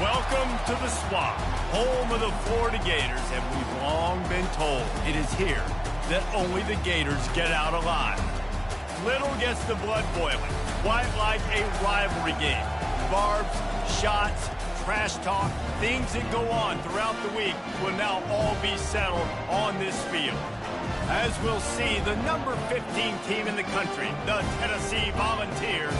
Welcome to the Swamp, home of the Florida Gators, and we've long been told it is here that only the Gators get out alive. Little gets the blood boiling, quite like a rivalry game. Barbs, shots, trash talk, things that go on throughout the week will now all be settled on this field. As we'll see, the number 15 team in the country, the Tennessee Volunteers,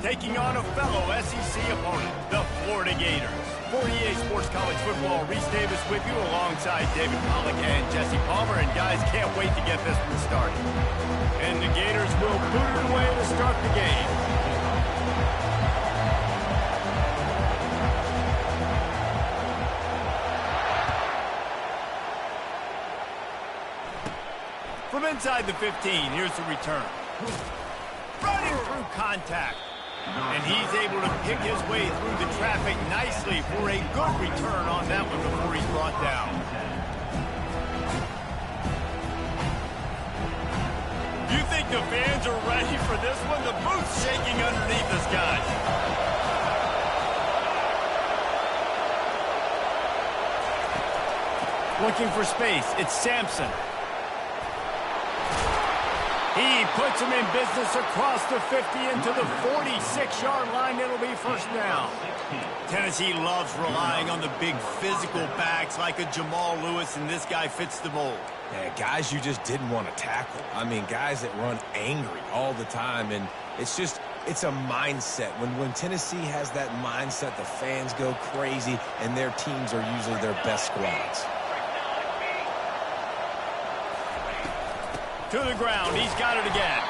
taking on a fellow SEC opponent, the Florida Gators. For EA Sports College Football, Reese Davis with you alongside David Pollack and Jesse Palmer. And guys, can't wait to get this one started. And the Gators will boot it away to start the game. From inside the 15, here's the return. Running through contact. And he's able to pick his way through the traffic nicely for a good return on that one before he's brought down. You think the fans are ready for this one? The booth's shaking underneath us, guys. Looking for space. It's Sampson. He puts him in business across the 50 into the 46-yard line. It'll be first down. Tennessee loves relying on the big physical backs like a Jamal Lewis, and this guy fits the mold. Yeah, guys you just didn't want to tackle. I mean, guys that run angry all the time, and it's a mindset. When Tennessee has that mindset, the fans go crazy, and their teams are usually their best squads. To the ground, he's got it again.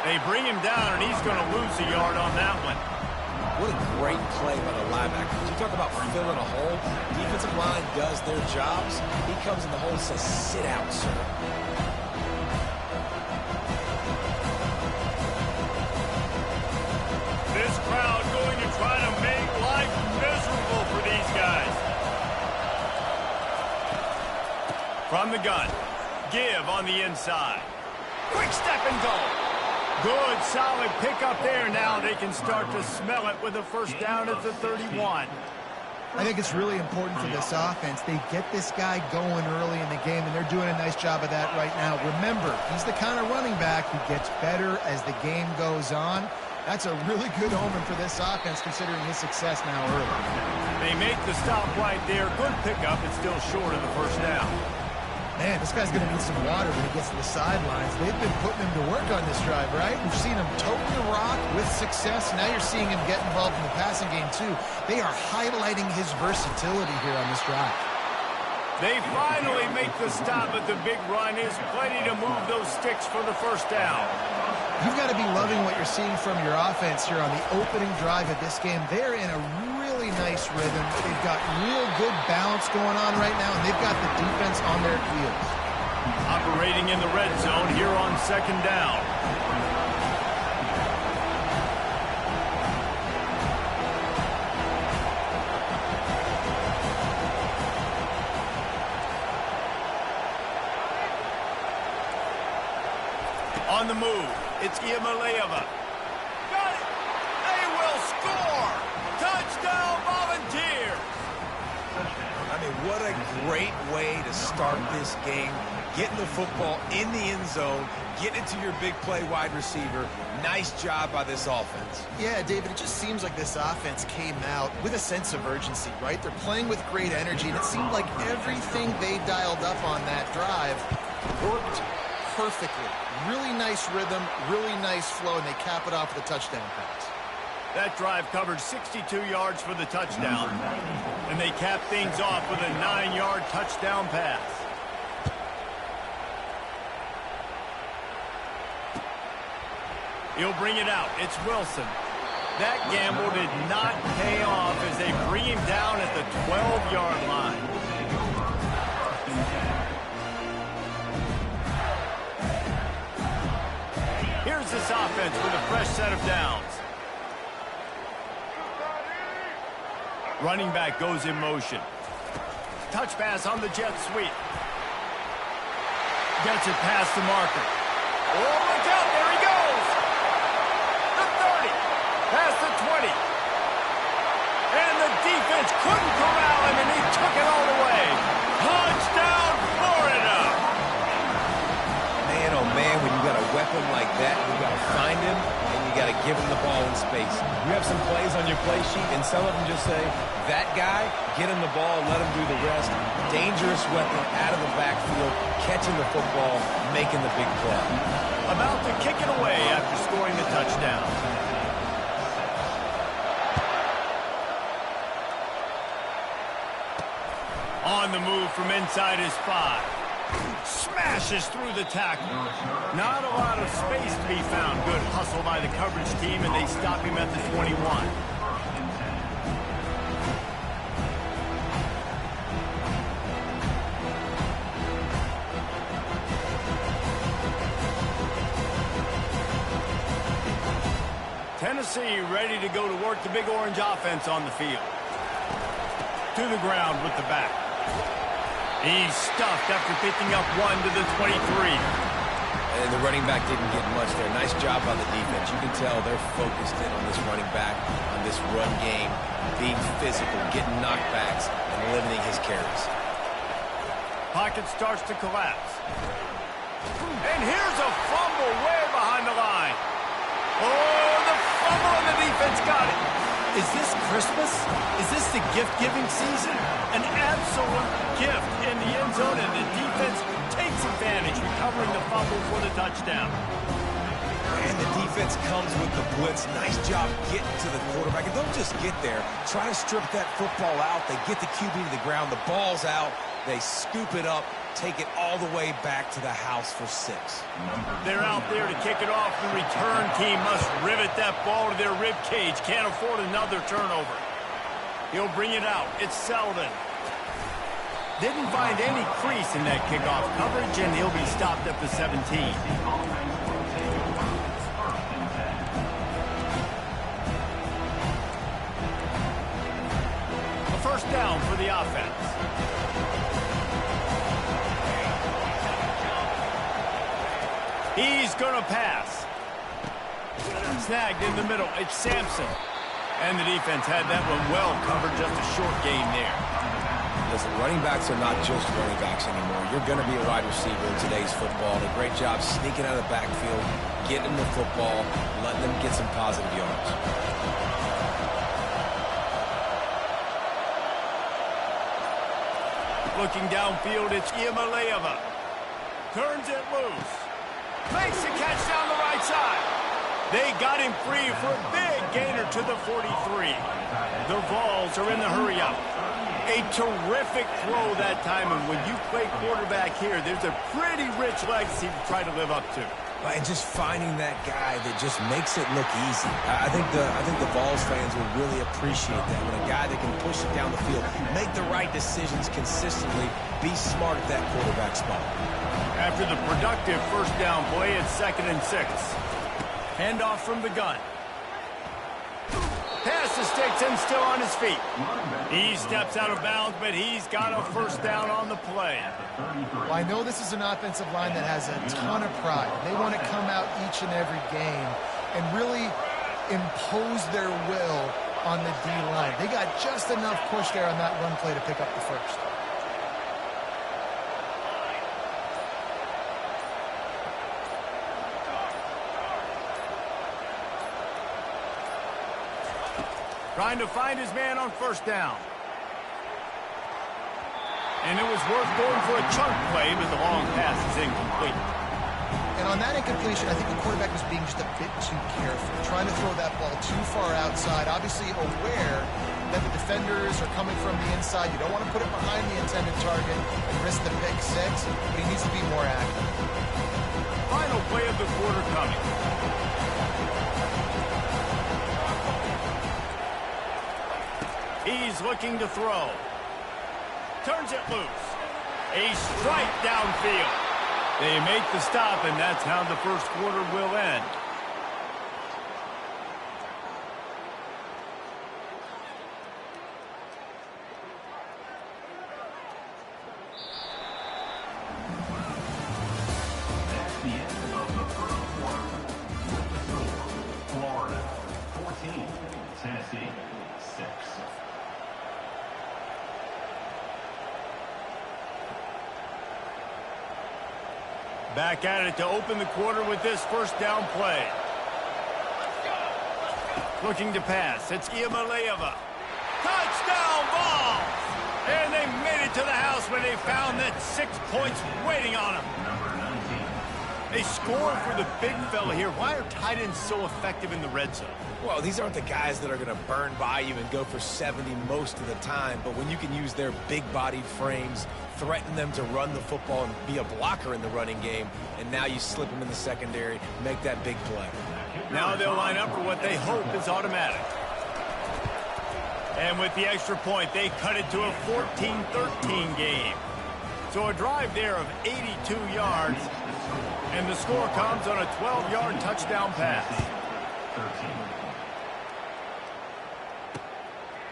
They bring him down, and he's going to lose a yard on that one. What a great play by the linebacker. You talk about filling a hole. Defensive line does their jobs. He comes in the hole and says, sit out, sir. This crowd going to try to make life miserable for these guys. From the gun. Give on the inside. Quick step and go. Good, solid pickup there. Now they can start to smell it with a first down at the 31. I think it's really important for this offense. They get this guy going early in the game, and they're doing a nice job of that right now. Remember, he's the kind of running back who gets better as the game goes on. That's a really good omen for this offense, considering his success now early. They make the stop right there. Good pickup. It's still short of the first down. Man, this guy's going to need some water when he gets to the sidelines. They've been putting him to work on this drive, right? We've seen him toting the rock with success. Now you're seeing him get involved in the passing game, too. They are highlighting his versatility here on this drive. They finally make the stop, but the big run is plenty to move those sticks for the first down. You've got to be loving what you're seeing from your offense here on the opening drive of this game. They're in a really nice rhythm. They've got real good balance going on right now, and they've got the defense on their heels. Operating in the red zone here on second down. On the move, it's Iamaleava. Got it! They will score! Touchdown, Volunteers! I mean, what a great way to start this game. Getting the football in the end zone, getting it to your big play wide receiver. Nice job by this offense. Yeah, David, it just seems like this offense came out with a sense of urgency, right? They're playing with great energy, and it seemed like everything they dialed up on that drive worked perfectly. Really nice rhythm, really nice flow, and they cap it off with a touchdown pass. That drive covered 62 yards for the touchdown, and they cap things off with a 9-yard touchdown pass. He'll bring it out. It's Wilson. That gamble did not pay off as they bring him down at the 12-yard line. Here's this offense with a fresh set of downs. Running back goes in motion. Touch pass on the jet sweep. Gets it past the marker. Oh, look out, there he goes! The 30, past the 20. And the defense defense couldn't corral him, and he took it all the way. Touchdown, Florida! Man, oh man, when you got a weapon like that, you got to find him, and you got to give him the ball in space. You have some plays on your play sheet, and some of them just say, that guy, get him the ball, let him do the rest. Dangerous weapon out of the backfield, catching the football, making the big play. About to kick it away after scoring the touchdown. On the move from inside his 5. Smashes through the tackle. Not a lot of space to be found. Good hustle by the coverage team, and they stop him at the 21. Tennessee ready to go to work the big orange offense on the field. To the ground with the back. He's stuffed after picking up 1 to the 23. And the running back didn't get much there. Nice job on the defense. You can tell they're focused in on this running back, on this run game, being physical, getting knockbacks, and limiting his carries. Pocket starts to collapse. And here's a fumble way behind the line. Oh, the fumble, and the defense got it. Is this Christmas? Is this the gift-giving season? An absolute gift in the end zone, and the defense takes advantage, recovering the fumble for the touchdown. And the defense comes with the blitz. Nice job getting to the quarterback. And don't just get there. Try to strip that football out. They get the QB to the ground. The ball's out. They scoop it up, take it all the way back to the house for 6. They're out there to kick it off. The return team must rivet that ball to their rib cage. Can't afford another turnover. He'll bring it out. It's Selden. Didn't find any crease in that kickoff coverage, and he'll be stopped at the 17. A first down for the offense. He's going to pass. Snagged in the middle. It's Sampson. And the defense had that one well covered. Just a short gain there. Listen, running backs are not just running backs anymore. You're going to be a wide receiver in today's football. And a great job sneaking out of the backfield, getting the football, letting them get some positive yards. Looking downfield, it's Iamaleava. Turns it loose. Makes a catch down the right side. They got him free for a big gainer to the 43. The Vols are in the hurry-up. A terrific throw that time, and when you play quarterback here, there's a pretty rich legacy to try to live up to. And just finding that guy that just makes it look easy. I think the Vols fans will really appreciate that. When a guy that can push it down the field, make the right decisions consistently, be smart at that quarterback spot. After the productive first down play, it's 2nd and 6. Handoff from the gun. Pass to sticks and still on his feet. He steps out of bounds, but he's got a first down on the play. Well, I know this is an offensive line that has a ton of pride. They want to come out each and every game and really impose their will on the D-line. They got just enough push there on that run play to pick up the first. Trying to find his man on first down. And it was worth going for a chunk play, but the long pass is incomplete. And on that incompletion, I think the quarterback was being just a bit too careful, trying to throw that ball too far outside, obviously aware that the defenders are coming from the inside. You don't want to put it behind the intended target and risk the pick 6, but he needs to be more accurate. Final play of the quarter coming. He's looking to throw. Turns it loose. A strike downfield. They make the stop, and that's how the first quarter will end. That's the end of the first quarter. With the score, Florida 14, Tennessee 6. Back at it to open the quarter with this first down play. Looking to pass. It's Iamaleava. Touchdown ball! And they made it to the house when they found that 6 points waiting on them. They score for the big fella here. Why are tight ends so effective in the red zone? Well, these aren't the guys that are going to burn by you and go for 70 most of the time, but when you can use their big-bodied frames, threaten them to run the football and be a blocker in the running game, and now you slip them in the secondary, make that big play. Now they'll line up for what they hope is automatic. And with the extra point, they cut it to a 14-13 game. So a drive there of 82 yards, and the score comes on a 12-yard touchdown pass.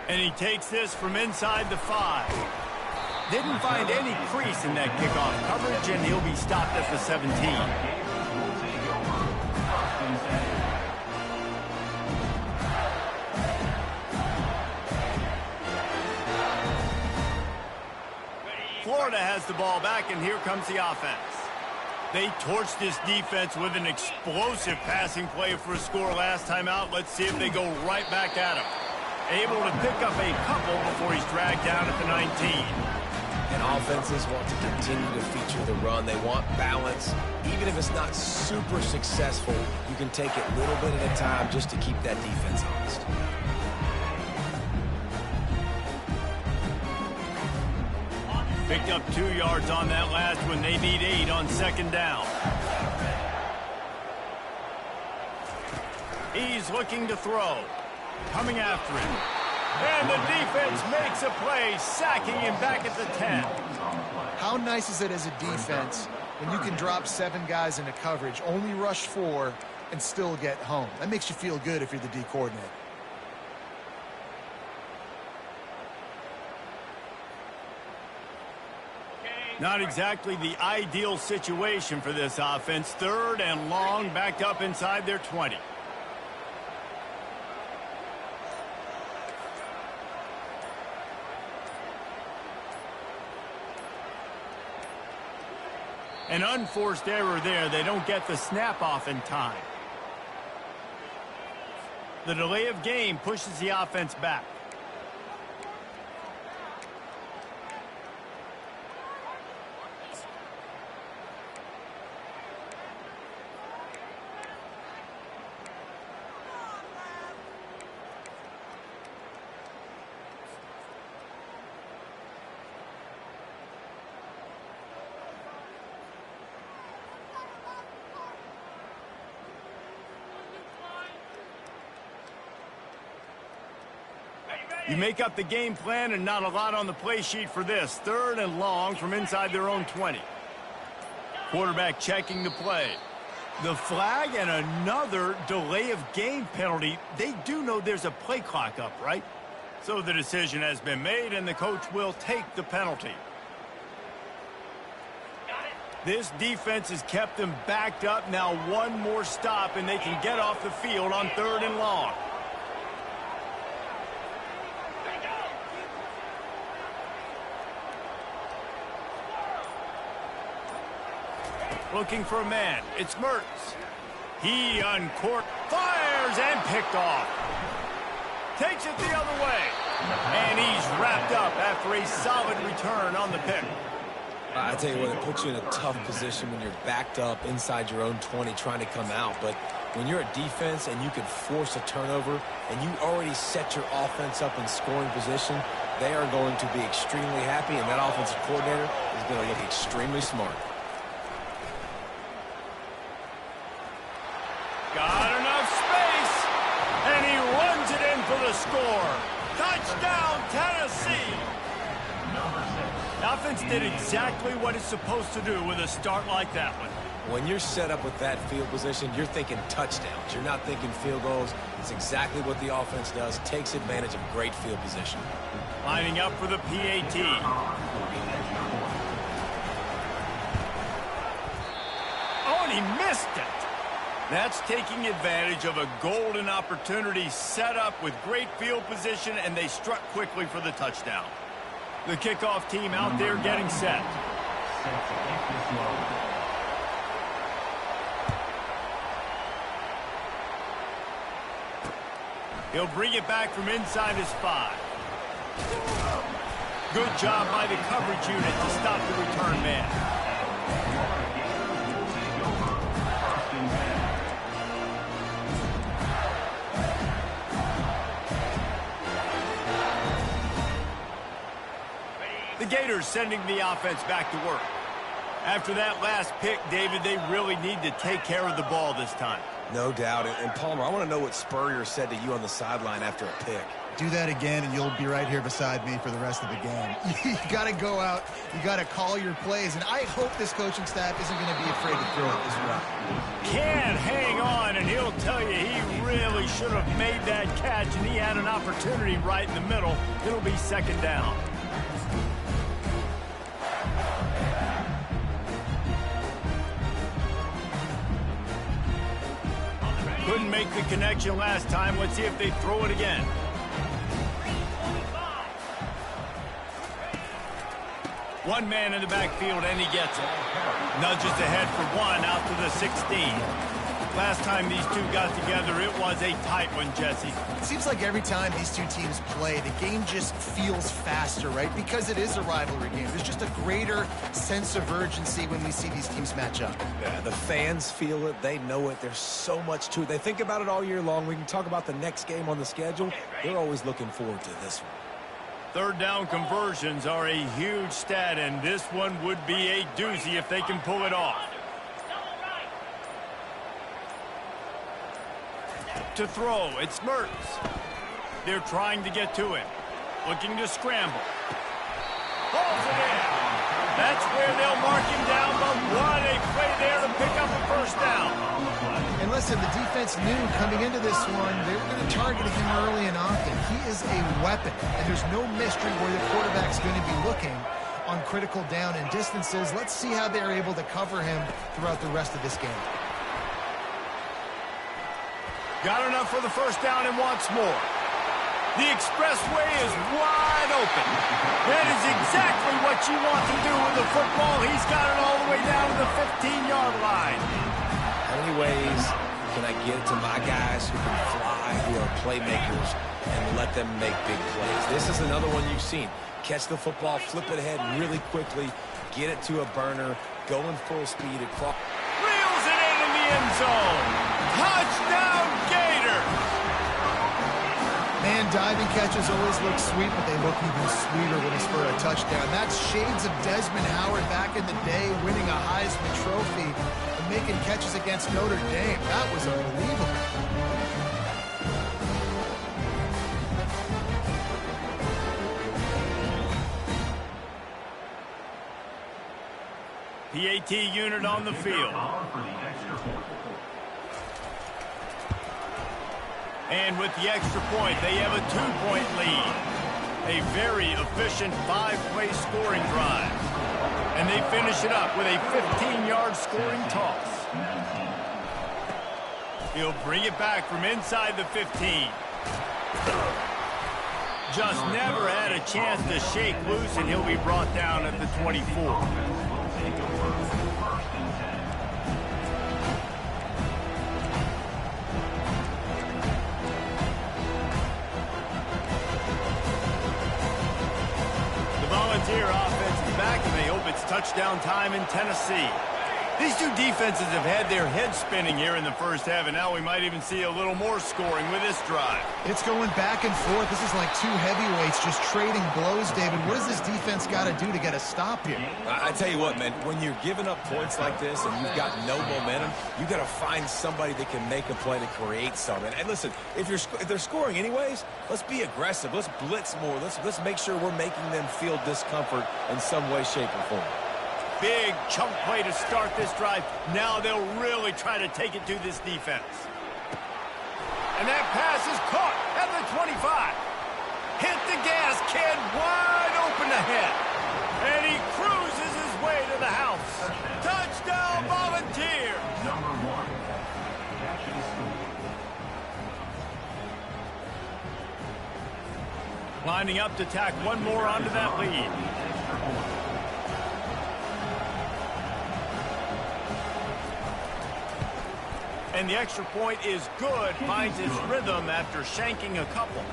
And he takes this from inside the 5. Didn't find any crease in that kickoff coverage, and he'll be stopped at the 17. Florida has the ball back, and here comes the offense. They torched this defense with an explosive passing play for a score last time out. Let's see if they go right back at him. Able to pick up a couple before he's dragged down at the 19. And offenses want to continue to feature the run. They want balance. Even if it's not super successful, you can take it little bit at a time just to keep that defense honest. Picked up 2 yards on that last one. They need 8 on second down. He's looking to throw. Coming after him. And the defense makes a play, sacking him back at the 10. How nice is it as a defense when you can drop 7 guys into coverage, only rush 4, and still get home? That makes you feel good if you're the D coordinator. Not exactly the ideal situation for this offense. 3rd and long, backed up inside their 20. An unforced error there. They don't get the snap off in time. The delay of game pushes the offense back. You make up the game plan and not a lot on the play sheet for this. 3rd and long from inside their own 20. Quarterback checking the play. The flag and another delay of game penalty. They do know there's a play clock up, right? So the decision has been made and the coach will take the penalty. This defense has kept them backed up. Now one more stop and they can get off the field on 3rd and long. Looking for a man. It's Mertz. He uncorked, fires, and picked off. Takes it the other way. And he's wrapped up after a solid return on the pick. I tell you what, it puts you in a tough position when you're backed up inside your own 20 trying to come out. But when you're a defense and you can force a turnover and you already set your offense up in scoring position, they are going to be extremely happy, and that offensive coordinator is going to look extremely smart. Got enough space, and he runs it in for the score. Touchdown, Tennessee. The offense did exactly what it's supposed to do with a start like that one. When you're set up with that field position, you're thinking touchdowns. You're not thinking field goals. It's exactly what the offense does. Takes advantage of great field position. Lining up for the PAT. Oh, and he missed it. That's taking advantage of a golden opportunity set up with great field position, and they struck quickly for the touchdown. The kickoff team out there getting set. He'll bring it back from inside his 5. Good job by the coverage unit to stop the return man. The Gators sending the offense back to work. After that last pick, David, they really need to take care of the ball this time. No doubt. And Palmer, I want to know what Spurrier said to you on the sideline after a pick. Do that again, and you'll be right here beside me for the rest of the game. You got to go out. You got to call your plays, and I hope this coaching staff isn't going to be afraid to throw it this route. Can't hang on, and he'll tell you he really should have made that catch, and he had an opportunity right in the middle. It'll be second down. Couldn't make the connection last time. Let's see if they throw it again. One man in the backfield, and he gets it. Nudges ahead for one out to the 16. Last time these two got together, it was a tight one, Jesse. It seems like every time these two teams play, the game just feels faster, right? Because it is a rivalry game. There's just a greater sense of urgency when we see these teams match up. Yeah, the fans feel it. They know it. There's so much to it. They think about it all year long. We can talk about the next game on the schedule. They're always looking forward to this one. Third down conversions are a huge stat, and this one would be a doozy if they can pull it off. To throw, it's Mertz. They're trying to get to him. Looking to scramble. Pulls it in. That's where they'll mark him down, but what a play there to pick up a first down. And listen, the defense knew coming into this one, they were going to target him early and often. He is a weapon, and there's no mystery where the quarterback's going to be looking on critical down and distances. Let's see how they're able to cover him throughout the rest of this game. Got enough for the first down and wants more. The expressway is wide open. That is exactly what you want to do with the football. He's got it all the way down to the 15-yard line. How many ways can I get to my guys who can fly, who are playmakers, and let them make big plays? This is another one you've seen. Catch the football, flip it ahead really quickly, get it to a burner, going full speed across. Reels it in the end zone. Touchdown, Gators! Man, diving catches always look sweet, but they look even sweeter when it's for a touchdown. That's shades of Desmond Howard back in the day, winning a Heisman Trophy and making catches against Notre Dame. That was unbelievable. PAT unit on the field. And with the extra point, they have a 2-point lead. A very efficient 5-play scoring drive. And they finish it up with a 15-yard scoring toss. He'll bring it back from inside the 15. Just never had a chance to shake loose, and he'll be brought down at the 24. Volunteer offense is back, and they hope it's touchdown time in Tennessee. These two defenses have had their heads spinning here in the first half, and now we might even see a little more scoring with this drive. It's going back and forth. This is like two heavyweights just trading blows, David. What does this defense got to do to get a stop here? I tell you what, man, when you're giving up points like this and you've got no momentum, you got to find somebody that can make a play to create something. And listen, if they're scoring anyways, let's be aggressive. Let's blitz more. Let's make sure we're making them feel discomfort in some way, shape, or form. Big chunk play to start this drive. Now they'll really try to take it to this defense. And that pass is caught at the 25. Hit the gas, kid, wide open ahead. And he cruises his way to the house. Touchdown, Volunteer. Number 1. Lining up to tack one more onto that lead. And the extra point is good, finds its rhythm after shanking a couple.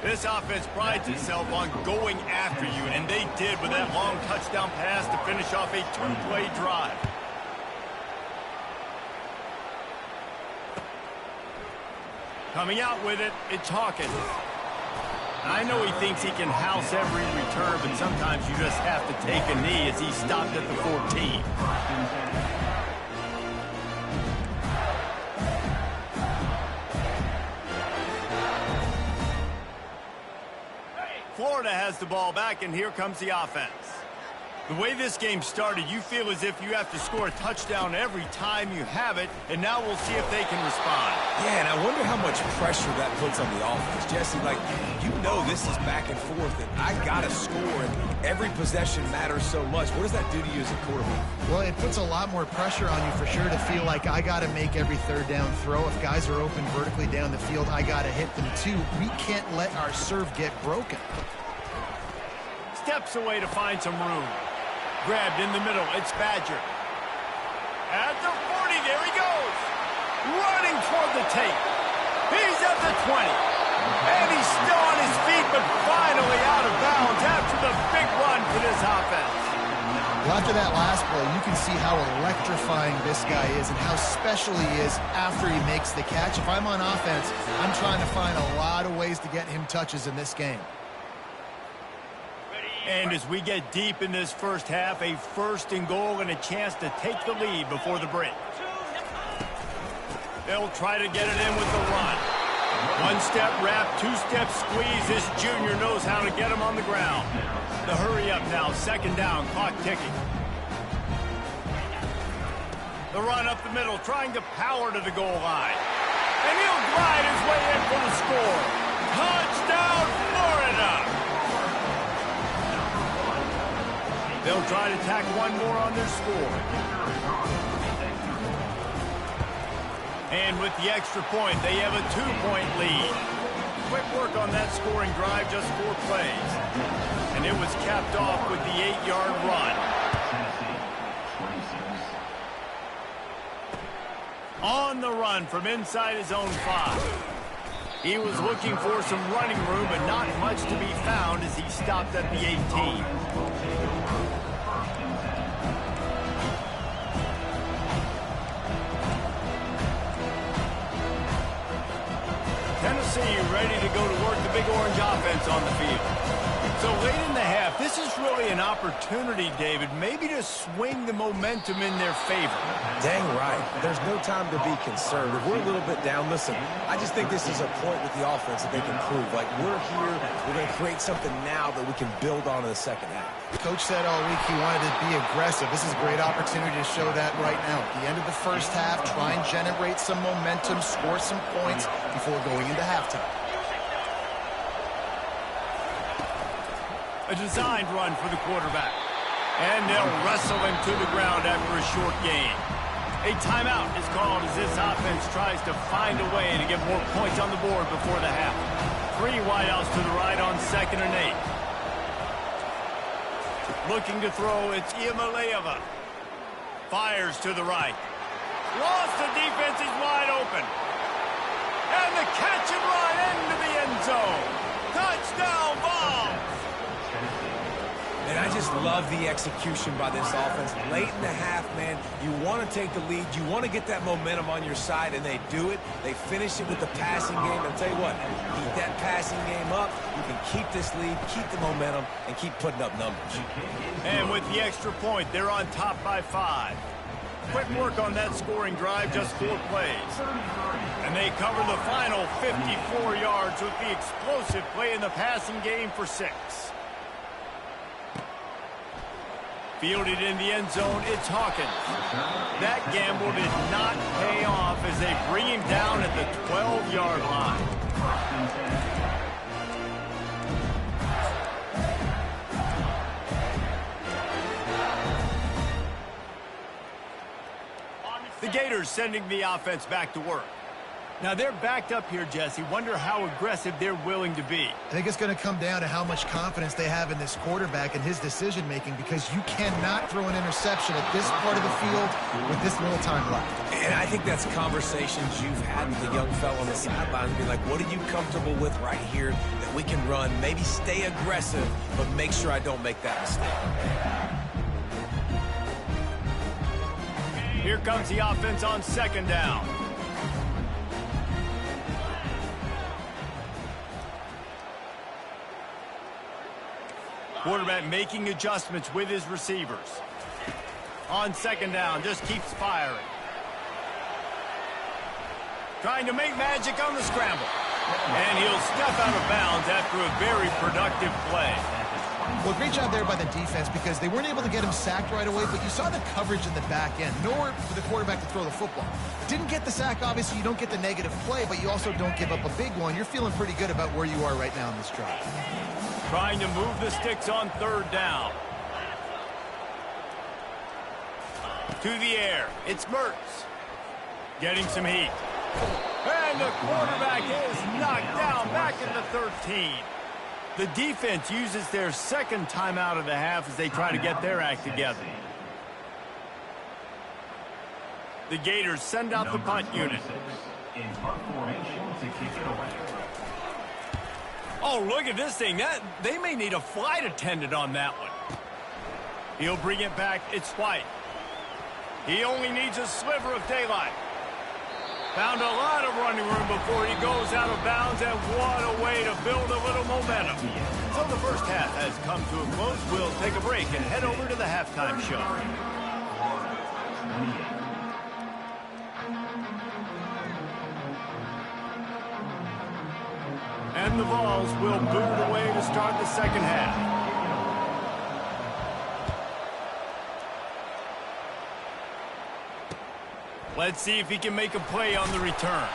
This offense prides itself on going after you, and they did with that long touchdown pass to finish off a two-play drive. Coming out with it, it's Hawkins. I know he thinks he can house every return, but sometimes you just have to take a knee as he stopped at the 14. Florida has the ball back, and here comes the offense. The way this game started, you feel as if you have to score a touchdown every time you have it, and now we'll see if they can respond. Yeah, and I wonder how much pressure that puts on the offense. Jesse, like, you know this is back and forth, and I got to score, and every possession matters so much. What does that do to you as a quarterback? Well, it puts a lot more pressure on you for sure to feel like I got to make every third down throw. If guys are open vertically down the field, I got to hit them too. We can't let our serve get broken. Steps away to find some room. Grabbed in the middle, it's Badger. At the 40, there he goes. Running toward the tape. He's at the 20. And he's still on his feet, but finally out of bounds after the big run for this offense. Well, after that last play, you can see how electrifying this guy is and how special he is after he makes the catch. If I'm on offense, I'm trying to find a lot of ways to get him touches in this game. And as we get deep in this first half, a 1st and goal and a chance to take the lead before the break. They'll try to get it in with the run. 1-step wrap, 2-step squeeze. This junior knows how to get him on the ground. The hurry up now, 2nd down, clock ticking. The run up the middle, trying to power to the goal line. And he'll glide his way in for the score. Touchdown, Florida! They'll try to tack one more on their score. And with the extra point, they have a 2-point lead. Quick work on that scoring drive, just 4 plays. And it was capped off with the 8-yard run. On the run from inside his own 5. He was looking for some running room, but not much to be found as he stopped at the 18. Tennessee ready to go to work the big orange offense on the field. So late in the half, this is really an opportunity, David, maybe to swing the momentum in their favor. Dang right. There's no time to be concerned. If we're a little bit down, listen, I just think this is a point with the offense that they can prove. Like, we're here, we're going to create something now that we can build on in the second half. Coach said all week he wanted to be aggressive. This is a great opportunity to show that right now. At the end of the first half, try and generate some momentum, score some points before going into halftime. A designed run for the quarterback. And they'll wrestle him to the ground after a short gain. A timeout is called as this offense tries to find a way to get more points on the board before the half. 3 wideouts to the right on 2nd and 8. Looking to throw, it's Iamaleava. Fires to the right. Lost the defense, he's wide open. And the catch and run into the end zone. Touchdown, Vols! And I just love the execution by this offense. Late in the half, man, you want to take the lead. You want to get that momentum on your side, and they do it. They finish it with the passing game. I'll tell you what, keep that passing game up. You can keep this lead, keep the momentum, and keep putting up numbers. And with the extra point, they're on top by 5. Quick work on that scoring drive, just 4 plays. And they cover the final 54 yards with the explosive play in the passing game for 6. Fielded in the end zone, it's Hawkins. That gamble did not pay off as they bring him down at the 12-yard line. The Gators sending the offense back to work. Now they're backed up here, Jesse. Wonder how aggressive they're willing to be. I think it's going to come down to how much confidence they have in this quarterback and his decision-making, because you cannot throw an interception at this part of the field with this little time left. And I think that's conversations you've had with the young fellow on the sideline. Be like, what are you comfortable with right here that we can run? Maybe stay aggressive, but make sure I don't make that mistake. Here comes the offense on second down. Quarterback making adjustments with his receivers. On second down, just keeps firing. Trying to make magic on the scramble. And he'll step out of bounds after a very productive play. Well, great job there by the defense, because they weren't able to get him sacked right away, but you saw the coverage in the back end. Nowhere for the quarterback to throw the football. Didn't get the sack, obviously. You don't get the negative play, but you also don't give up a big one. You're feeling pretty good about where you are right now in this drive. Trying to move the sticks on third down. To the air. It's Mertz. Getting some heat. And the quarterback is knocked down back at the 13. The defense uses their second timeout of the half as they try to get their act together. The Gators send out the punt unit. In punt formation to kick it away. Oh, look at this thing. They may need a flight attendant on that one. He'll bring it back. It's White. He only needs a sliver of daylight. Found a lot of running room before he goes out of bounds, and what a way to build a little momentum. So the first half has come to a close. We'll take a break and head over to the halftime show. And the Vols will boot away to start the second half. Let's see if he can make a play on the return.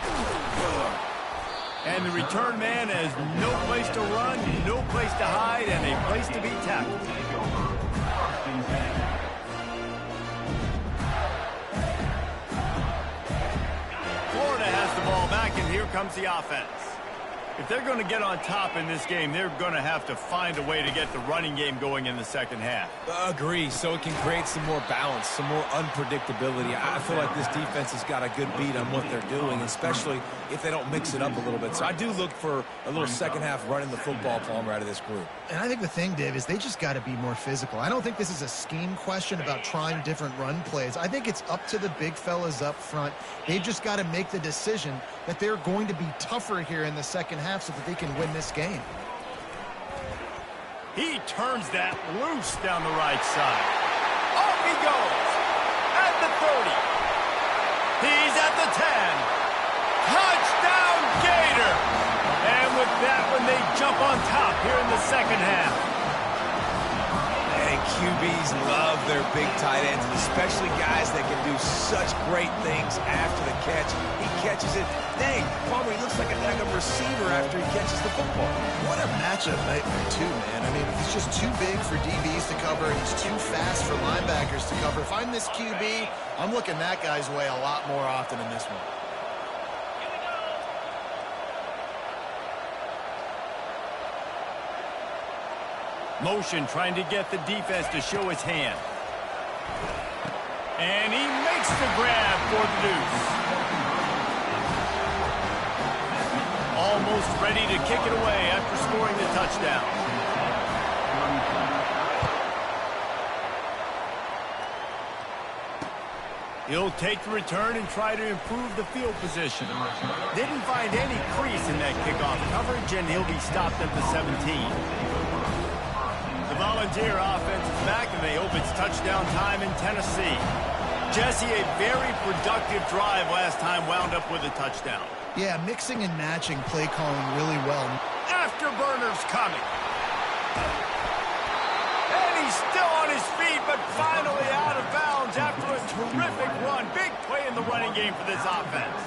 And the return man has no place to run, no place to hide, and a place to be tackled. Florida has the ball back, and here comes the offense. If they're going to get on top in this game, they're going to have to find a way to get the running game going in the second half. Agree, so it can create some more balance, some more unpredictability. I feel like this defense has got a good beat on what they're doing, especially if they don't mix it up a little bit. So I do look for a little second half running the football, Palmer, out of this group. And I think the thing, Dave, is they just got to be more physical. I don't think this is a scheme question about trying different run plays. I think it's up to the big fellas up front. They've just got to make the decision that they're going to be tougher here in the second half so that they can win this game. He turns that loose down the right side. Off he goes. At the 30. He's at the 10. Touchdown, Gator! And with that one, they jump on top here in the second half. And QBs love their big tight ends, especially guys that can do such great things after the catch. He catches it. Dang, Palmer, he looks like a receiver after he catches the football. What a matchup nightmare, too, man. I mean, he's just too big for DBs to cover, and he's too fast for linebackers to cover. If I'm this QB, I'm looking that guy's way a lot more often in this one. Motion trying to get the defense to show his hand. And he makes the grab for the deuce. Almost ready to kick it away after scoring the touchdown. He'll take the return and try to improve the field position. Didn't find any crease in that kickoff coverage, and he'll be stopped at the 17. The Volunteer offense is back, and they hope it's touchdown time in Tennessee. Jesse, a very productive drive last time wound up with a touchdown. Yeah, mixing and matching play calling really well. Afterburner's coming. And he's still on his feet, but finally out of bounds after a terrific run. Big play in the running game for this offense.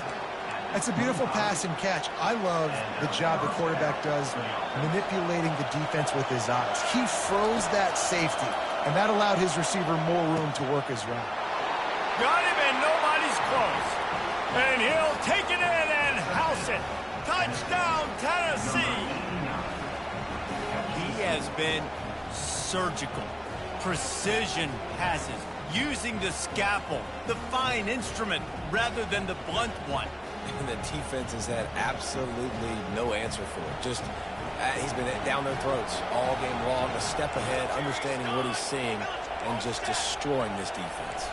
That's a beautiful pass and catch. I love the job the quarterback does manipulating the defense with his eyes. He froze that safety, and that allowed his receiver more room to work his route. Got him, and nobody's close. And he'll take it in, and Wilson. Touchdown, Tennessee. He has been surgical. Precision passes, using the scalpel, the fine instrument, rather than the blunt one. And the defense has had absolutely no answer for it. Just, he's been down their throats all game long, a step ahead, understanding what he's seeing, and just destroying this defense.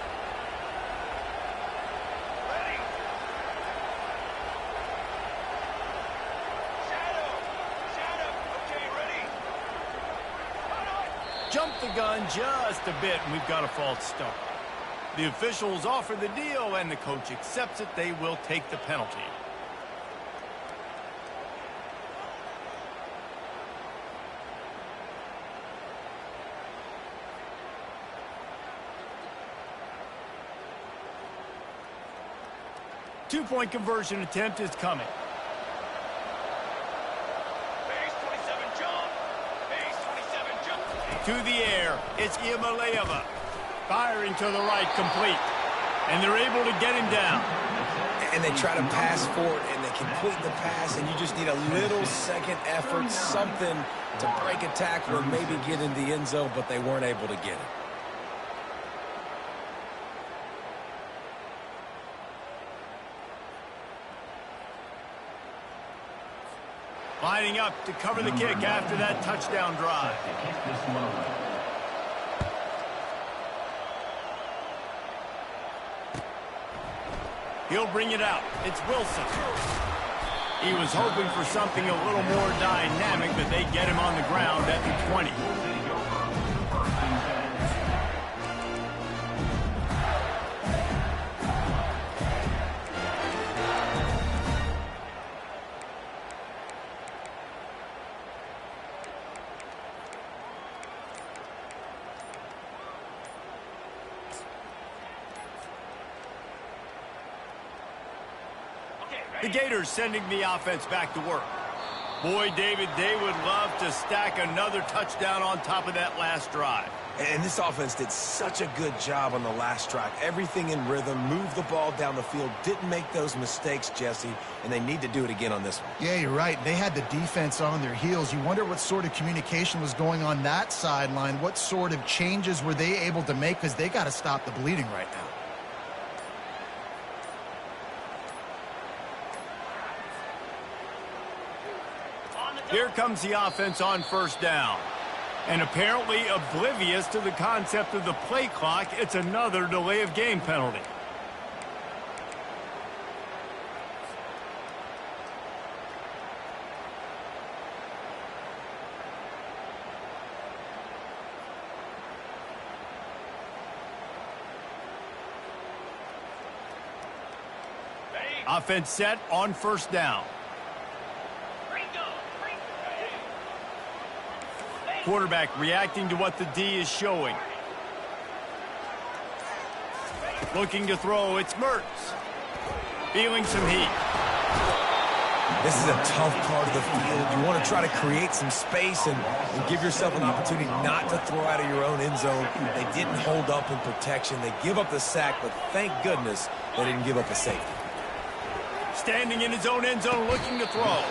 Jump the gun just a bit, and we've got a false start. The officials offer the deal, and the coach accepts it. They will take the penalty. Two-point conversion attempt is coming. To the air, it's Iamaleava. Firing to the right, complete. And they're able to get him down. And they try to pass forward, and they complete the pass, and you just need a little second effort, something to break a tackle and maybe get in the end zone, but they weren't able to get it. Lining up to cover the kick after that touchdown drive. He'll bring it out. It's Wilson. He was hoping for something a little more dynamic, but they get him on the ground at the 20. The Gators sending the offense back to work. Boy, David, they would love to stack another touchdown on top of that last drive. And this offense did such a good job on the last drive. Everything in rhythm, moved the ball down the field, didn't make those mistakes, Jesse, and they need to do it again on this one. Yeah, you're right. They had the defense on their heels. You wonder what sort of communication was going on that sideline. What sort of changes were they able to make, because they got to stop the bleeding right now. Here comes the offense on first down. And apparently oblivious to the concept of the play clock, it's another delay of game penalty. Offense set on first down. Quarterback reacting to what the D is showing. Looking to throw, it's Mertz. Feeling some heat. This is a tough part of the field. You want to try to create some space and give yourself an opportunity not to throw out of your own end zone. They didn't hold up in protection. They give up the sack, but thank goodness they didn't give up a safety. Standing in his own end zone, looking to throw.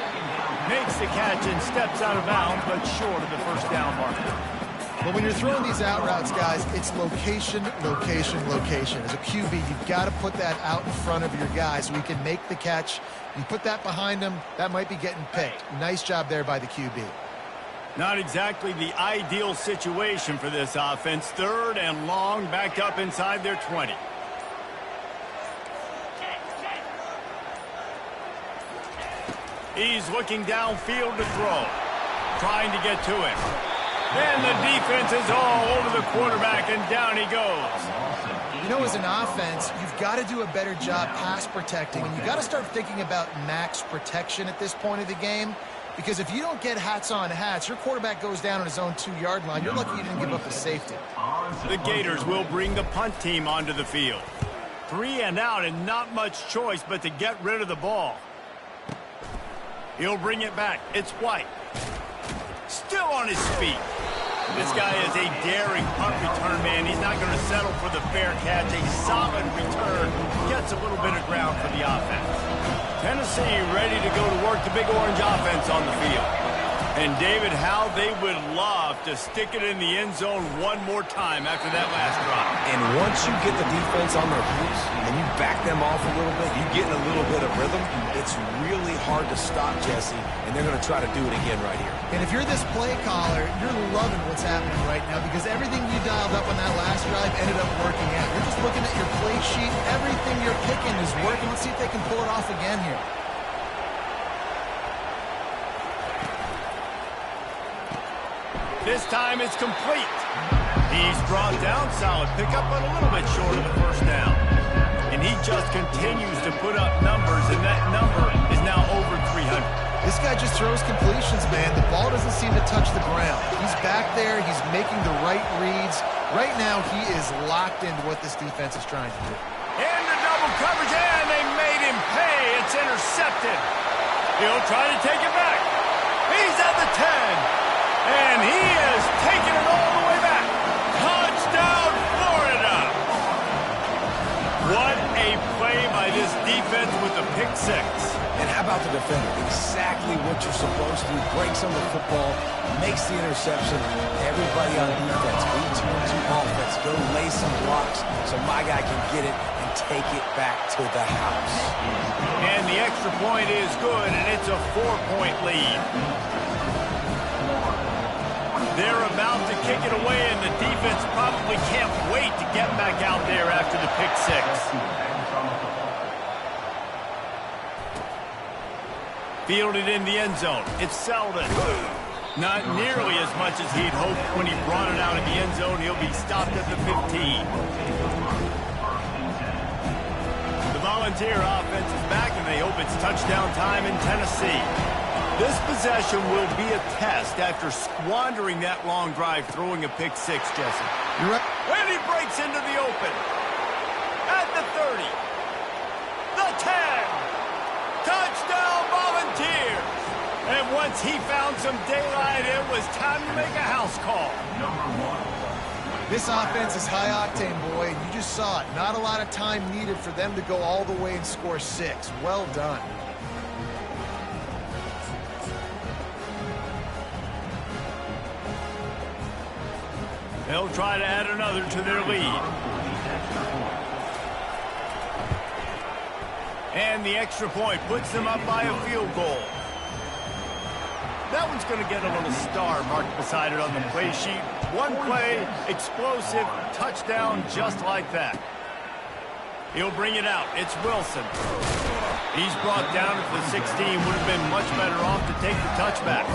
Makes the catch and steps out of bounds, but short of the first down marker. But when you're throwing these out routes, guys, it's location, location, location. As a QB, you've got to put that out in front of your guy so he can make the catch. You put that behind him, that might be getting picked. Nice job there by the QB. Not exactly the ideal situation for this offense. Third and long, backed up inside their 20. He's looking downfield to throw. Trying to get to him. Then the defense is all over the quarterback, and down he goes. You know, as an offense, you've got to do a better job pass protecting, and you've got to start thinking about max protection at this point of the game, because if you don't get hats on hats, your quarterback goes down on his own 2-yard line. You're lucky you didn't give up a safety. The Gators will bring the punt team onto the field. 3 and out, and not much choice but to get rid of the ball. He'll bring it back. It's White. Still on his feet. This guy is a daring punt return man. He's not going to settle for the fair catch. A solid return. Gets a little bit of ground for the offense. Tennessee ready to go to work the big orange offense on the field. And, David, how they would love to stick it in the end zone one more time after that last drive. And once you get the defense on their heels and you back them off a little bit, you get in a little bit of rhythm, it's really hard to stop, Jesse, and they're going to try to do it again right here. And if you're this play caller, you're loving what's happening right now because everything you dialed up on that last drive ended up working out. You're just looking at your play sheet. Everything you're picking is working. Let's see if they can pull it off again here. This time it's complete. He's brought down, solid pickup, but a little bit short of the first down. And he just continues to put up numbers, and that number is now over 300. This guy just throws completions, man. The ball doesn't seem to touch the ground. He's back there. He's making the right reads. Right now, he is locked into what this defense is trying to do. And the double coverage, and they made him pay. It's intercepted. He'll try to take it back. He's at the 10. And he is taking it all the way back. Touchdown, Florida. What a play by this defense with the pick six. And how about the defender? Exactly what you're supposed to do. Breaks on the football, makes the interception. Everybody on defense, 3-2-2 offense, go lay some blocks so my guy can get it and take it back to the house. And the extra point is good, and it's a 4-point lead. They're about to kick it away, and the defense probably can't wait to get back out there after the pick six. Fielded in the end zone. It's Selden. Not nearly as much as he'd hoped when he brought it out of the end zone. He'll be stopped at the 15. The Volunteer offense is back, and they hope it's touchdown time in Tennessee. This possession will be a test after squandering that long drive throwing a pick six, Jesse. You're right. When he breaks into the open. At the 30. The 10. Touchdown, Volunteers. And once he found some daylight, it was time to make a house call. This offense is high octane, boy, and you just saw it. Not a lot of time needed for them to go all the way and score 6. Well done. They'll try to add another to their lead. And the extra point puts them up by a field goal. That one's going to get a little star marked beside it on the play sheet. One play, explosive, touchdown just like that. He'll bring it out. It's Wilson. He's brought down at the 16. Would have been much better off to take the touchback.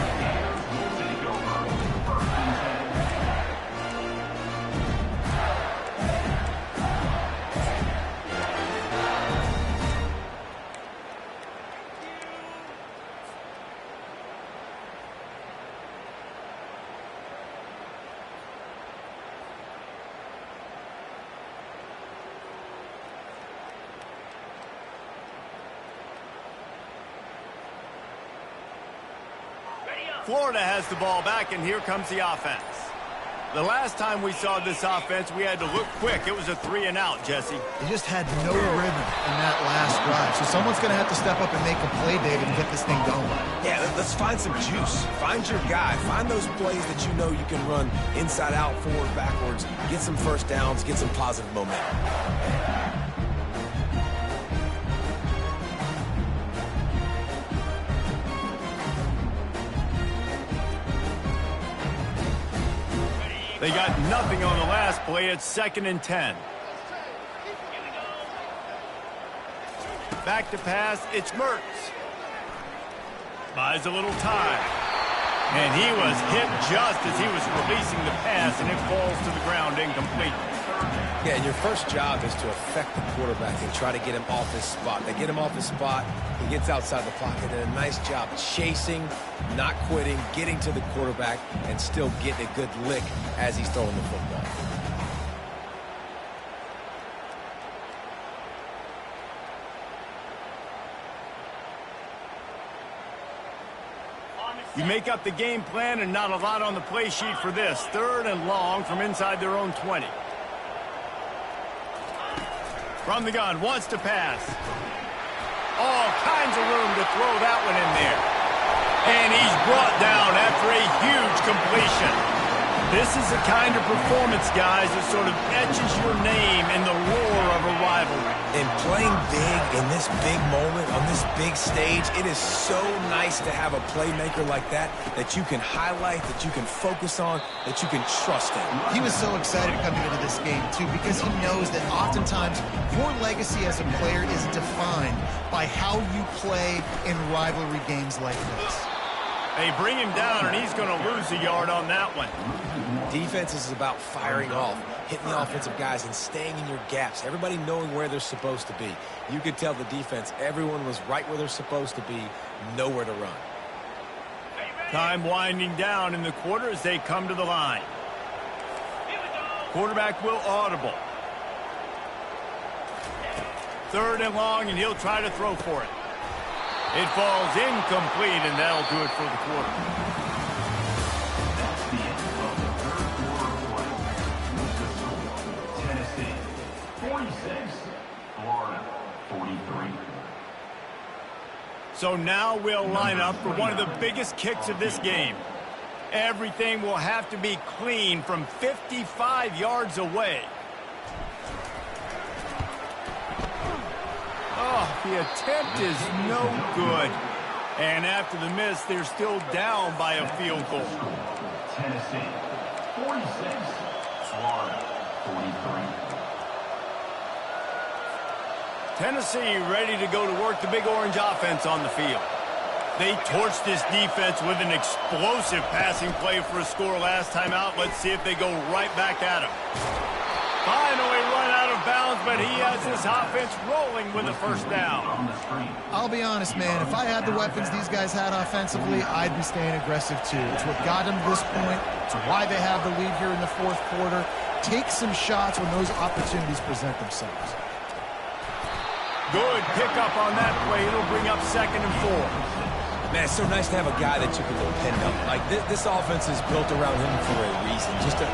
Florida has the ball back, and here comes the offense. The last time we saw this offense, we had to look quick. It was a 3-and-out, Jesse. They just had no rhythm in that last drive. So someone's going to have to step up and make a play, David, and get this thing going. Yeah, let's find some juice. Find your guy. Find those plays that you know you can run inside out, forward, backwards. Get some first downs. Get some positive momentum. They got nothing on the last play. It's 2nd and 10. Back to pass. It's Mertz. Buys a little time. And he was hit just as he was releasing the pass, and it falls to the ground incomplete. Yeah, and your first job is to affect the quarterback and try to get him off his spot. They get him off his spot, he gets outside the pocket, and a nice job chasing, not quitting, getting to the quarterback, and still getting a good lick as he's throwing the football. You make up the game plan, and not a lot on the play sheet for this. 3rd and long from inside their own 20. From the gun, wants to pass. All kinds of room to throw that one in there. And he's brought down after a huge completion. This is the kind of performance, guys, that sort of etches your name in the lore of a rivalry. And playing big in this big moment, on this big stage, it is so nice to have a playmaker like that you can highlight, that you can focus on, that you can trust in. He was so excited coming into this game, too, because he knows that oftentimes your legacy as a player is defined by how you play in rivalry games like this. They bring him down, and he's going to lose a yard on that one. Defense is about firing off, hitting the offensive guys, and staying in your gaps. Everybody knowing where they're supposed to be. You could tell the defense, everyone was right where they're supposed to be, nowhere to run. Time winding down in the quarter as they come to the line. Quarterback will audible. 3rd and long, and he'll try to throw for it. It falls incomplete, and that'll do it for the quarter. That's the end of the third quarter play. Tennessee 46, Florida 43. So now we'll line up for one of the biggest kicks of this game. Everything will have to be clean from 55 yards away. Oh, the attempt is no good. And after the miss, they're still down by a field goal. Tennessee 46, Florida 43. Tennessee ready to go to work the Big Orange offense on the field. They torched this defense with an explosive passing play for a score last time out. Let's see if they go right back at him. Finally run out of bounds, but he has this offense rolling with a first down. I'll be honest, man. If I had the weapons these guys had offensively, I'd be staying aggressive too. It's what got them to this point. It's why they have the lead here in the 4th quarter. Take some shots when those opportunities present themselves. Good pickup on that play. It'll bring up 2nd and 4. Man, it's so nice to have a guy that you can depend on. Like, this offense is built around him for a reason. Just a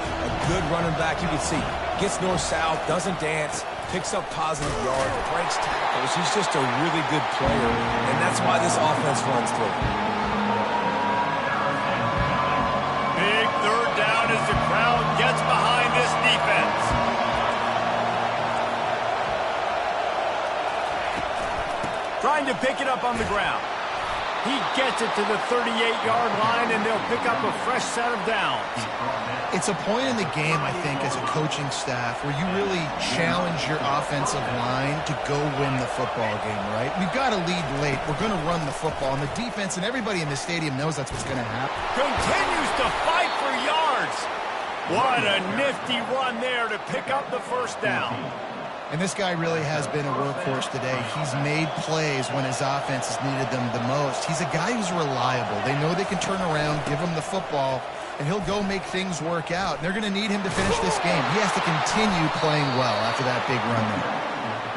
good running back. You can see, gets north-south, doesn't dance, picks up positive yards, breaks tackles. He's just a really good player, and that's why this offense runs through. Big 3rd down as the crowd gets behind this defense. Trying to pick it up on the ground. He gets it to the 38-yard line, and they'll pick up a fresh set of downs. It's a point in the game, I think, as a coaching staff where you really challenge your offensive line to go win the football game, right? We've got to lead late. We're going to run the football, and the defense and everybody in the stadium knows that's what's going to happen. Continues to fight for yards. What a nifty run there to pick up the first down. And this guy really has been a workhorse today. He's made plays when his offense has needed them the most. He's a guy who's reliable. They know they can turn around, give him the football, and he'll go make things work out. And they're going to need him to finish this game. He has to continue playing well after that big run there.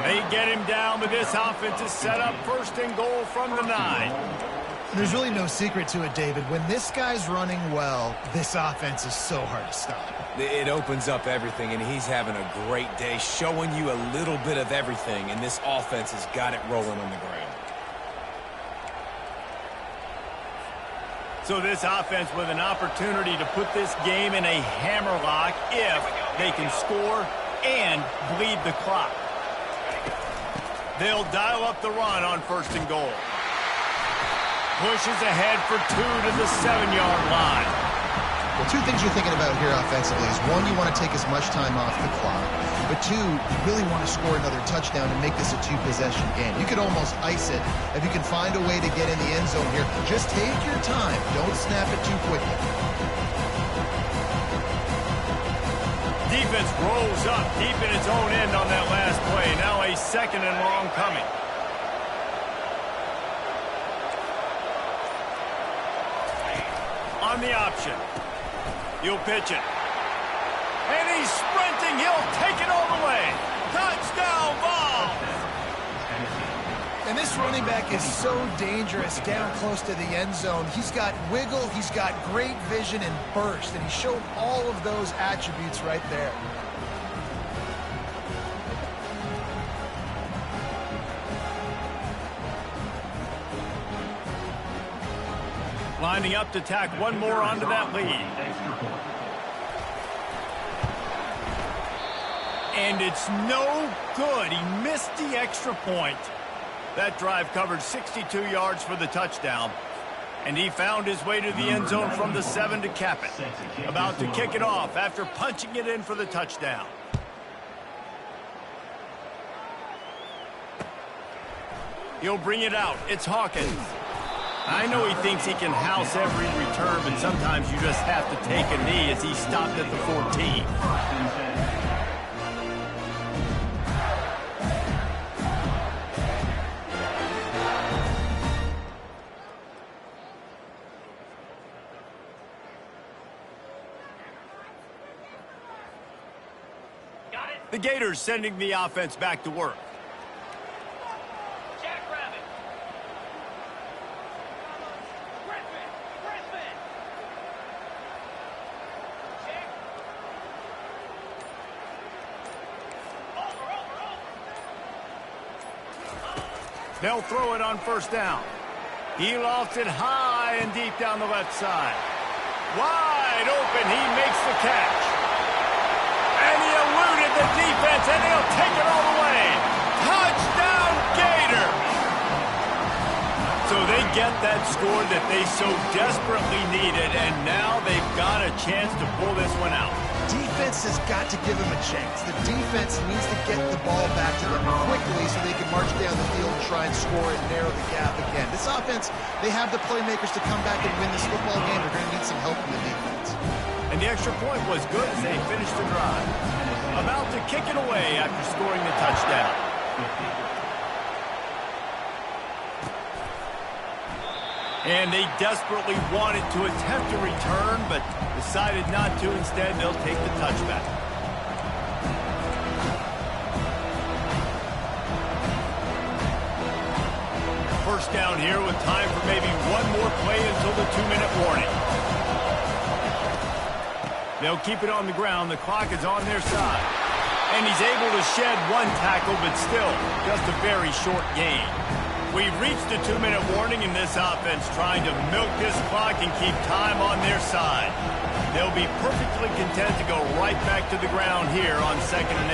They get him down, but this offense is set up 1st and goal from the 9. There's really no secret to it, David. When this guy's running well, this offense is so hard to stop. It opens up everything, and he's having a great day, showing you a little bit of everything, and this offense has got it rolling on the ground. So this offense with an opportunity to put this game in a hammerlock if they can score and bleed the clock. They'll dial up the run on 1st and goal. Pushes ahead for 2 to the 7-yard line. Well, 2 things you're thinking about here offensively is, 1, you want to take as much time off the clock. But 2, you really want to score another touchdown and make this a 2-possession game. You could almost ice it if you can find a way to get in the end zone here. Just take your time. Don't snap it too quickly. Defense rolls up deep in its own end on that last play. Now a 2nd and long coming. On the option. He'll pitch it. And he's sprinting. He'll take it all the way. Touchdown ball. And this running back is so dangerous down close to the end zone. He's got wiggle, he's got great vision and burst, and he showed all of those attributes right there. Lining up to tack one more onto that lead. And it's no good. He missed the extra point. That drive covered 62 yards for the touchdown. And he found his way to the end zone from the 7 to cap it. About to kick it off after punching it in for the touchdown. He'll bring it out. It's Hawkins. I know he thinks he can house every return, but sometimes you just have to take a knee as he stopped at the 14. The Gators sending the offense back to work. They'll throw it on first down. He lofts it high and deep down the left side. Wide open, he makes the catch. And he eluded the defense, and he'll take it all the way. Touchdown, Gators! So they get that score that they so desperately needed, and now they've got a chance to pull this one out. Defense has got to give them a chance. The defense needs to get the ball back to them quickly so they can march down the field and try and score and narrow the gap again. This offense, they have the playmakers to come back and win this football game. They're going to need some help from the defense. And the extra point was good as they finished the drive. About to kick it away after scoring the touchdown. And they desperately wanted to attempt a return, but decided not to. Instead, they'll take the touchback. First down here with time for maybe one more play until the 2-minute warning. They'll keep it on the ground. The clock is on their side. And he's able to shed one tackle, but still just a very short gain. We've reached the 2-minute warning in this offense, trying to milk this clock and keep time on their side. They'll be perfectly content to go right back to the ground here on 2nd and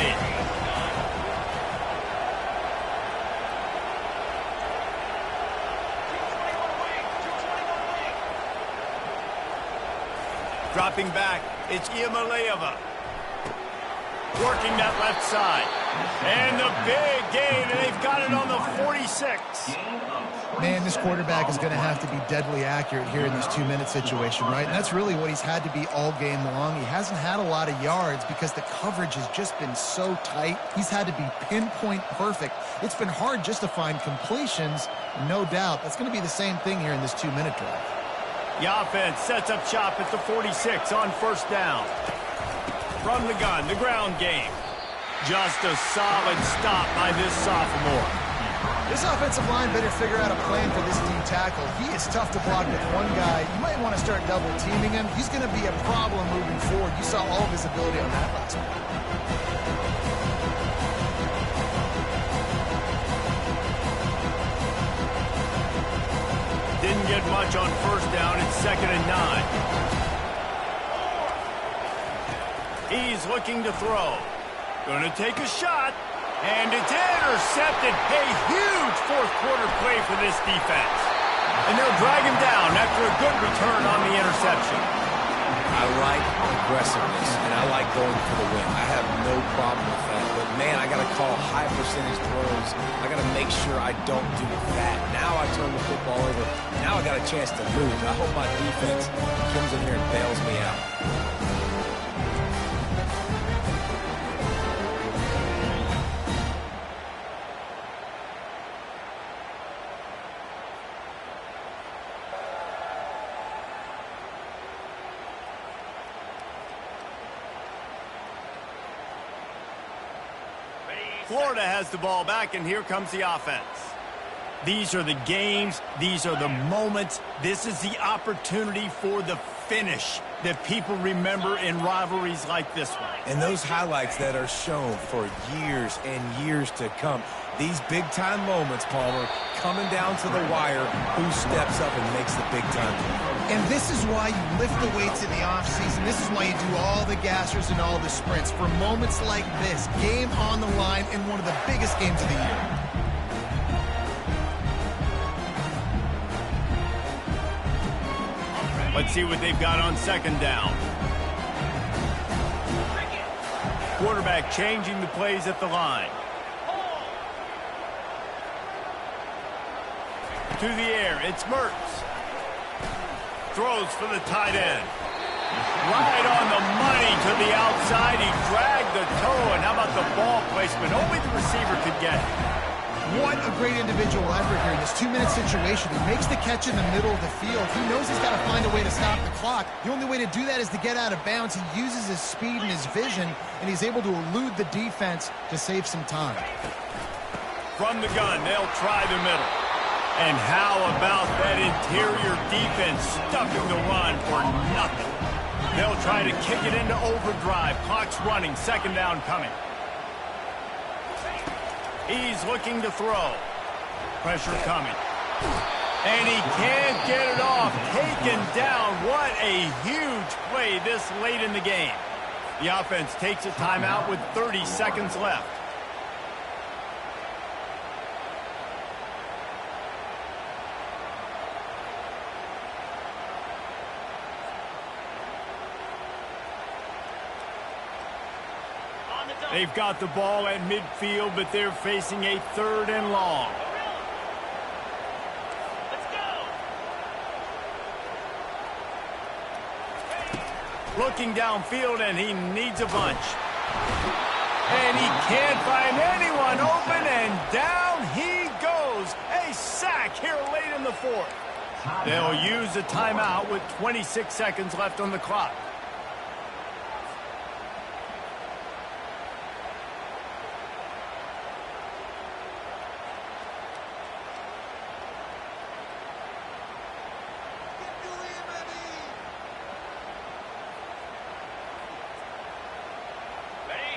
8. Dropping back, it's Iamaleava. Working that left side. And the big gain, and they've got it on the 46. Man, this quarterback is going to have to be deadly accurate here in this 2-minute situation, right? And that's really what he's had to be all game long. He hasn't had a lot of yards because the coverage has just been so tight. He's had to be pinpoint perfect. It's been hard just to find completions, no doubt. That's going to be the same thing here in this 2-minute drive. The offense sets up shop at the 46 on first down. From the gun, the ground game. Just a solid stop by this sophomore. This offensive line better figure out a plan for this D tackle. He is tough to block with one guy. You might want to start double teaming him. He's going to be a problem moving forward. You saw all of his ability on that last one. Didn't get much on first down. It's 2nd and 9. He's looking to throw. Going to take a shot. And it's intercepted. A huge fourth-quarter play for this defense. And they'll drag him down after a good return on the interception. I like aggressiveness, and I like going for the win. I have no problem with that. But, man, I got to call high-percentage throws. I got to make sure I don't do that. Now I turn the football over. Now I got a chance to move. I hope my defense comes in here and bails me out. Florida has the ball back, and here comes the offense. These are the games. These are the moments. This is the opportunity for the finish. that people remember in rivalries like this one. And those highlights that are shown for years and years to come. These big-time moments, Palmer, coming down to the wire, who steps up and makes the big-time play. And this is why you lift the weights in the offseason. This is why you do all the gassers and all the sprints. For moments like this, game on the line in one of the biggest games of the year. Let's see what they've got on second down. Quarterback changing the plays at the line. To the air, it's Mertz. Throws for the tight end. Right on the money to the outside. He dragged the toe, and how about the ball placement? Only the receiver could get it. What a great individual effort here in this 2-minute situation. He makes the catch in the middle of the field. He knows he's got to find a way to stop the clock. The only way to do that is to get out of bounds. He uses his speed and his vision, and he's able to elude the defense to save some time. From the gun, they'll try the middle. And how about that interior defense stuffing the run for nothing? They'll try to kick it into overdrive. Clock's running, second down coming. He's looking to throw. Pressure coming. And he can't get it off. Taken down. What a huge play this late in the game. The offense takes a timeout with 30 seconds left. They've got the ball at midfield, but they're facing a third and long. Let's go. Looking downfield, and he needs a bunch. And he can't find anyone open, and down he goes. A sack here late in the fourth. They'll use a timeout with 26 seconds left on the clock.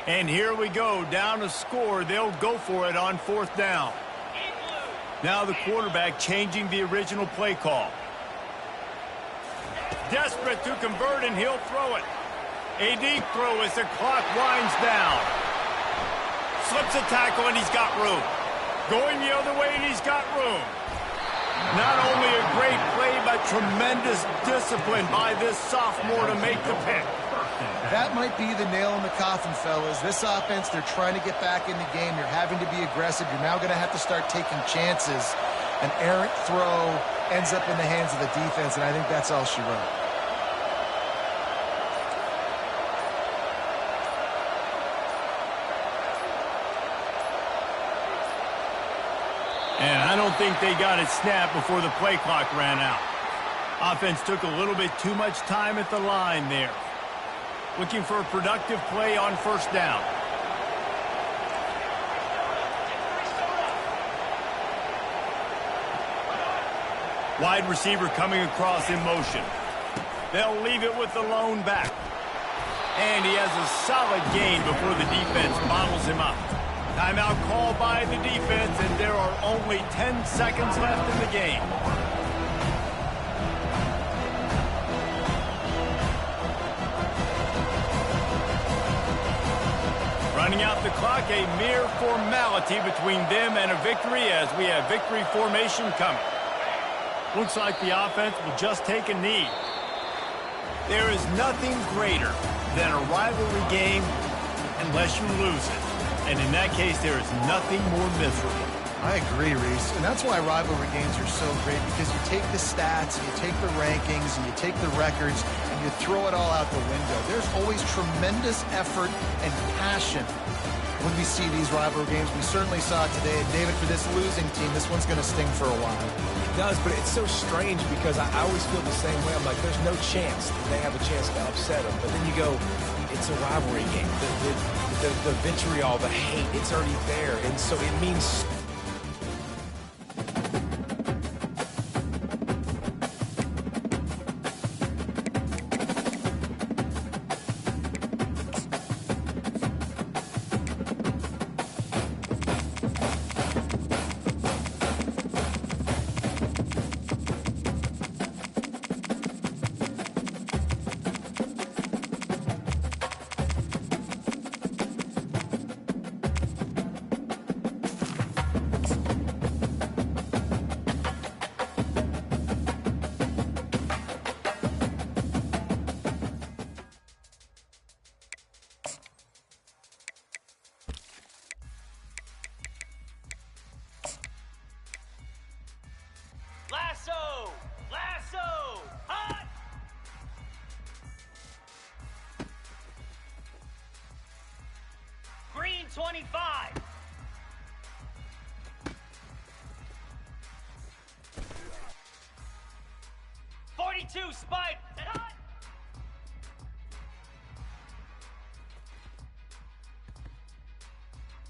And here we go, down to score. They'll go for it on fourth down. Now the quarterback changing the original play call. Desperate to convert, and he'll throw it. A deep throw as the clock winds down. Slips a tackle, and he's got room. Going the other way, and he's got room. Not only a great play, but tremendous discipline by this sophomore to make the pick. That might be the nail in the coffin, fellas. This offense, they're trying to get back in the game. You're having to be aggressive. You're now going to have to start taking chances. An errant throw ends up in the hands of the defense, and I think that's all she wrote. And I don't think they got it snapped before the play clock ran out. Offense took a little bit too much time at the line there. Looking for a productive play on first down. Wide receiver coming across in motion. They'll leave it with the lone back. And he has a solid gain before the defense bottles him up. Timeout called by the defense, and there are only 10 seconds left in the game. Running out the clock, a mere formality between them and a victory as we have victory formation coming. Looks like the offense will just take a knee. There is nothing greater than a rivalry game unless you lose it. And in that case, there is nothing more miserable. I agree, Reese. And that's why rivalry games are so great, because you take the stats, and you take the rankings, and you take the records, and you throw it all out the window. There's always tremendous effort and passion when we see these rivalry games. We certainly saw it today. And David, for this losing team, this one's going to sting for a while. It does, but it's so strange because I always feel the same way. I'm like, there's no chance that they have a chance to upset them. But then you go, it's a rivalry game. The vitriol, the hate, it's already there. And so it means... 25. "42, spike, and hot!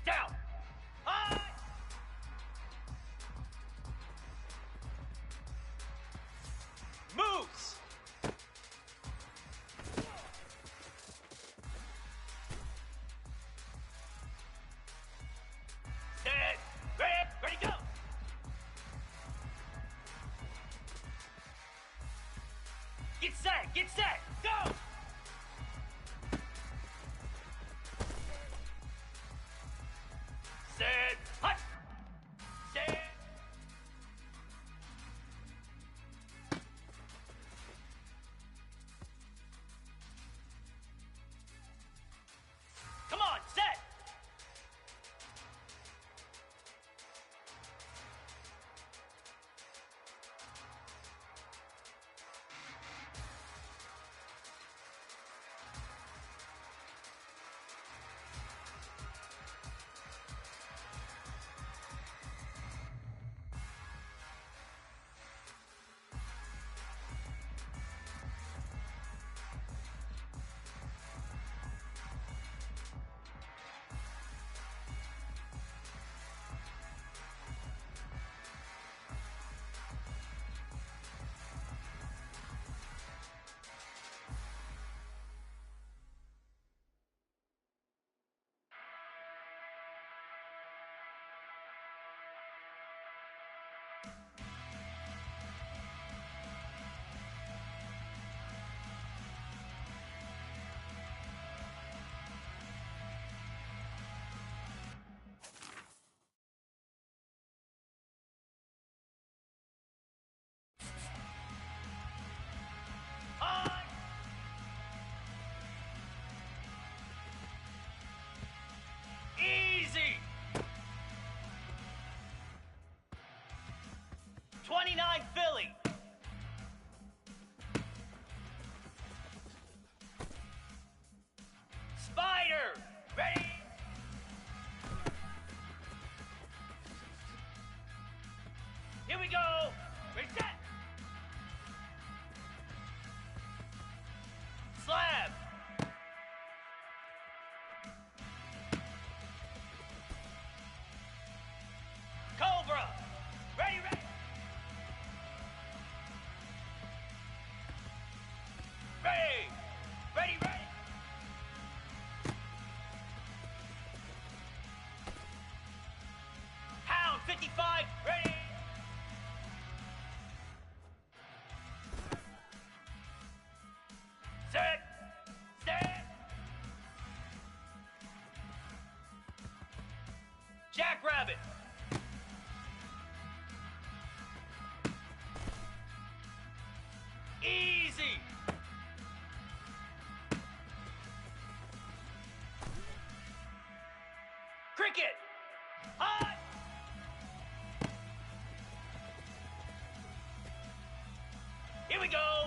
Down! High! Moves! Set! Ready, go! Get set, go! Set, hut! Set! Come on, set! On! Easy! 29 Philly. Spider, ready? Here we go. Ready, set. Slab. Cobra. Ready. Ready. Hound 55, ready. Set. Jackrabbit. Easy. Cricket. Hot. Here we go.